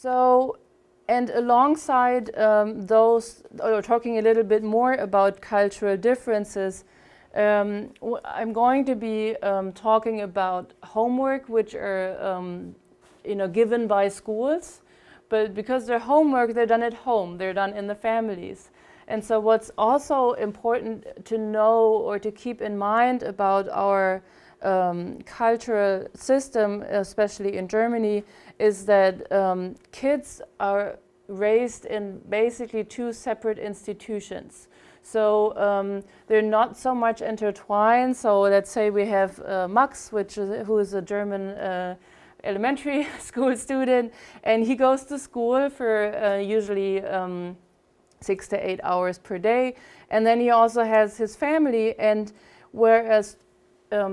So, and alongside those, or talking a little bit more about cultural differences, I'm going to be talking about homework, which are given by schools, but because they're homework, they're done at home, they're done in the families. And so what's also important to know or to keep in mind about our cultural system, especially in Germany, is that kids are raised in basically two separate institutions. So they're not so much intertwined. So let's say we have Max, who is a German elementary school student, and he goes to school for usually 6 to 8 hours per day. And then he also has his family, and whereas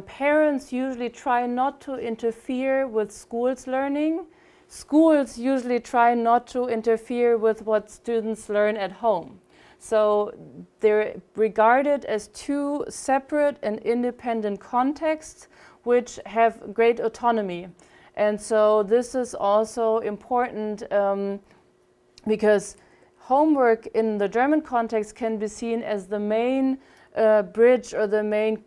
parents usually try not to interfere with school's learning, schools usually try not to interfere with what students learn at home. So they're regarded as two separate and independent contexts which have great autonomy. And so this is also important because homework in the German context can be seen as the main bridge or the main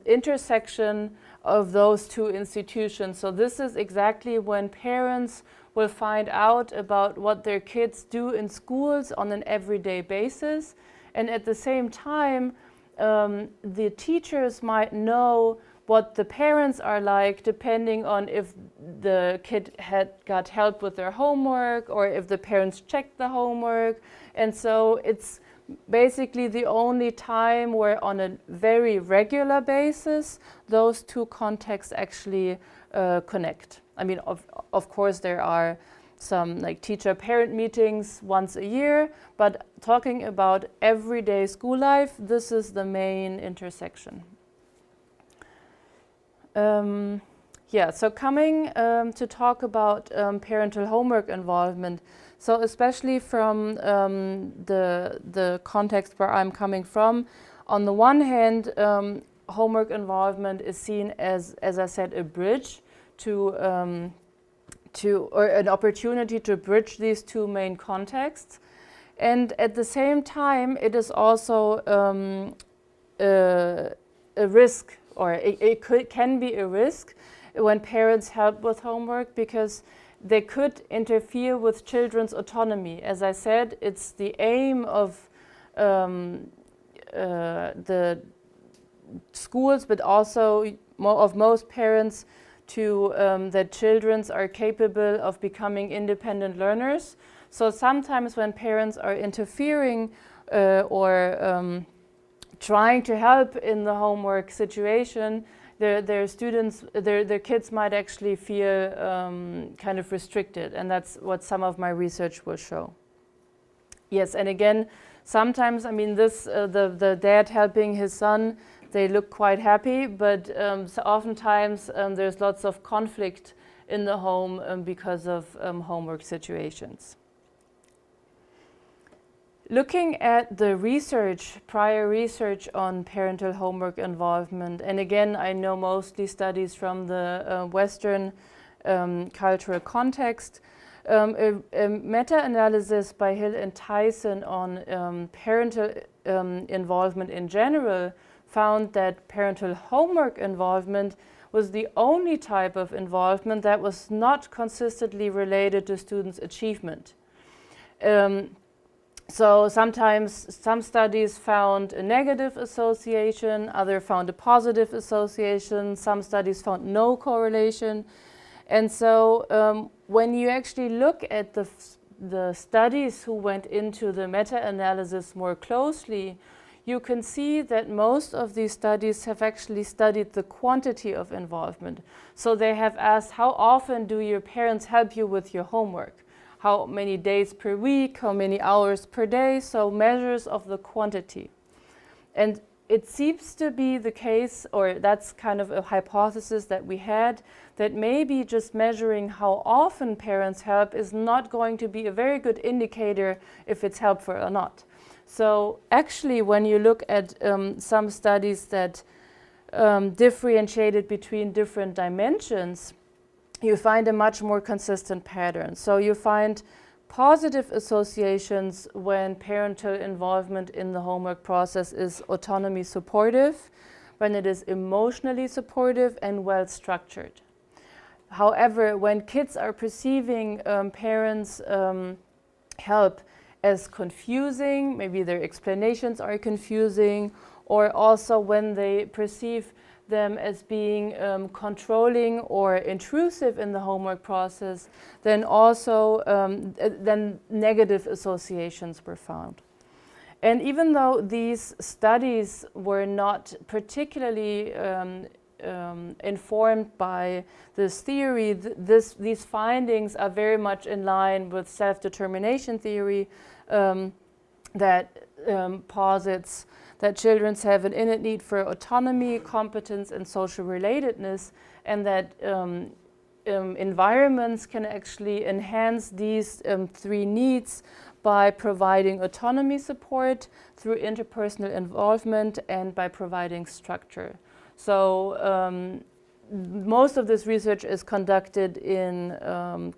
intersection of those two institutions. So this is exactly when parents will find out about what their kids do in schools on an everyday basis. And at the same time, the teachers might know what the parents are like, depending on if the kid had got help with their homework or if the parents checked the homework. And so it's basically the only time where on a very regular basis those two contexts actually connect. I mean, of course there are some like teacher-parent meetings once a year, but talking about everyday school life, this is the main intersection. So coming to talk about parental homework involvement. So especially from the context where I'm coming from, on the one hand, homework involvement is seen as I said, a bridge or an opportunity to bridge these two main contexts. And at the same time, it is also a risk, or it can be a risk when parents help with homework, because they could interfere with children's autonomy. As I said, it's the aim of the schools, but also of most parents, to that children are capable of becoming independent learners. So sometimes when parents are interfering or trying to help in the homework situation, their kids might actually feel kind of restricted, and that's what some of my research will show. Yes, and again, sometimes, I mean, the dad helping his son, they look quite happy, but so oftentimes there's lots of conflict in the home because of homework situations. Looking at the prior research on parental homework involvement, and again, I know mostly studies from the Western cultural context, a meta-analysis by Hill and Tyson on parental involvement in general found that parental homework involvement was the only type of involvement that was not consistently related to students' achievement. So sometimes some studies found a negative association, others found a positive association, some studies found no correlation. And so when you actually look at the studies who went into the meta-analysis more closely, you can see that most of these studies have actually studied the quantity of involvement. So they have asked, how often do your parents help you with your homework? How many days per week, how many hours per day, so measures of the quantity. And it seems to be the case, or that's kind of a hypothesis that we had, that maybe just measuring how often parents help is not going to be a very good indicator if it's helpful or not. So actually, when you look at some studies that differentiated between different dimensions, you find a much more consistent pattern. So you find positive associations when parental involvement in the homework process is autonomy supportive, when it is emotionally supportive and well structured. However, when kids are perceiving parents' help as confusing, maybe their explanations are confusing, or also when they perceive them as being controlling or intrusive in the homework process, then also then negative associations were found. And even though these studies were not particularly informed by this theory, these findings are very much in line with self-determination theory that posits that children have an innate need for autonomy, competence, and social relatedness, and that environments can actually enhance these three needs by providing autonomy support through interpersonal involvement and by providing structure. So most of this research is conducted in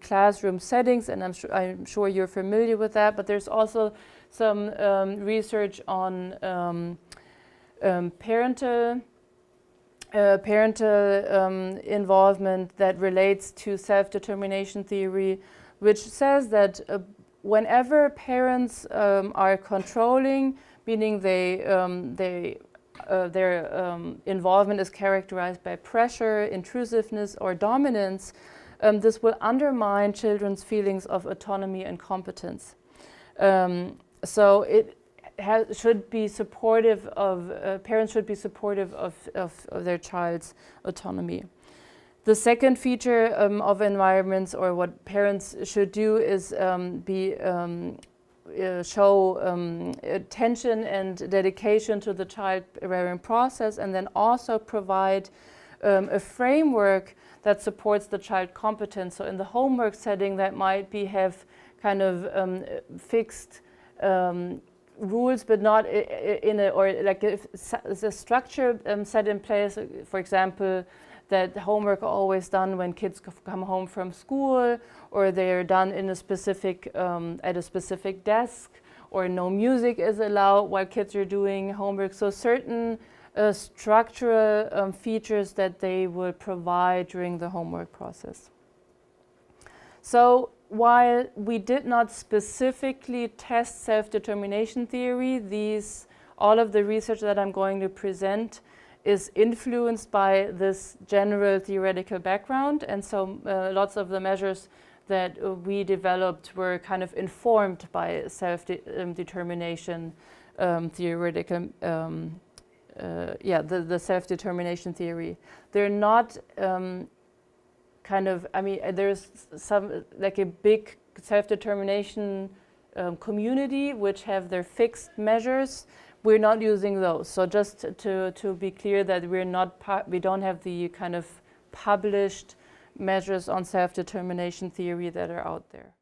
classroom settings, and I'm sure you're familiar with that, but there's also some research on parental involvement that relates to self-determination theory, which says that whenever parents are controlling, meaning their involvement is characterized by pressure, intrusiveness, or dominance, this will undermine children's feelings of autonomy and competence. So it should be supportive of, parents should be supportive of their child's autonomy. The second feature of environments, or what parents should do, is show attention and dedication to the child-rearing process, and then also provide a framework that supports the child competence. So in the homework setting, that might be have kind of fixed rules, but not in a, or like if the structure set in place, for example, that homework are always done when kids come home from school, or they're done in a specific, at a specific desk, or no music is allowed while kids are doing homework. So certain structural features that they will provide during the homework process. So while we did not specifically test self-determination theory, all of the research that I'm going to present is influenced by this general theoretical background, and so lots of the measures that we developed were kind of informed by self-determination theoretical, the self-determination theory. They're not kind of, I mean, there's some, like a big self-determination community which have their fixed measures. We're not using those. So just to be clear that we don't have the kind of published measures on self-determination theory that are out there.